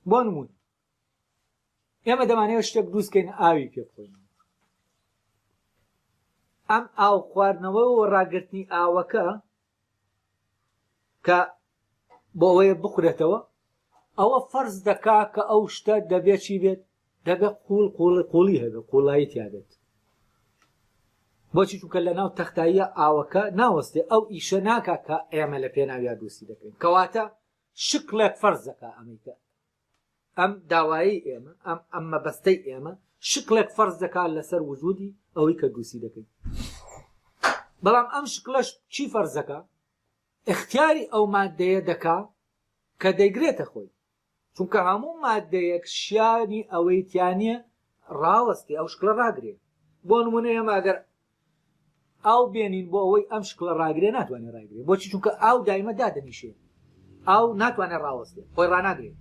بۆ نمونە ئێمە دەمانەوێت شتێک دروستکەین ئاوی پێ بخۆین ئەم ئاو خواردنەوەی ڕاگررتنی ئاوەکە کە بۆ ئەوەیە بخورێتەوە ئەوە فەرز دەکا کە ئەو شتە دەبێت چی بێت دەبێت قوڵی هەبێت قوڵایی تیابێت بۆچی چونکە لە ناو تەختاییە ئاوەکە ناوەستێ ئەو ئیشە ناکا کە ئێمە لە پێناویا دووسی دەکەین کەواتە شکلێک فەرز دەکا ئەمەیکە ئەم داوایی ئێمە ئەم مەبەستەی ئێمە شکلێک فەرز دەکات لەسەر وجودی ئەوەی کە دووسی دەکەین بەڵام ئەم شکلەش چی فەرز دەکا اختیاری ئەو مادەیە دەکا کە دەیگرێتە خۆی چونکە هەموو مادەیەک شیانی ئەوەی تیانە ڕاوەستی ئەو شکلە ڕاگرێت بۆ نمونە ئێمە ئەگەر ئاو بێنین بۆ ئەوەی ئەم شکلە ڕاگرێ ناتوانێت ڕاگرێت بۆچی چونکە ئاو دایمە دادەنیشێت ئاو ناتوانێت ڕاوەستێت خۆی ڕناگرێت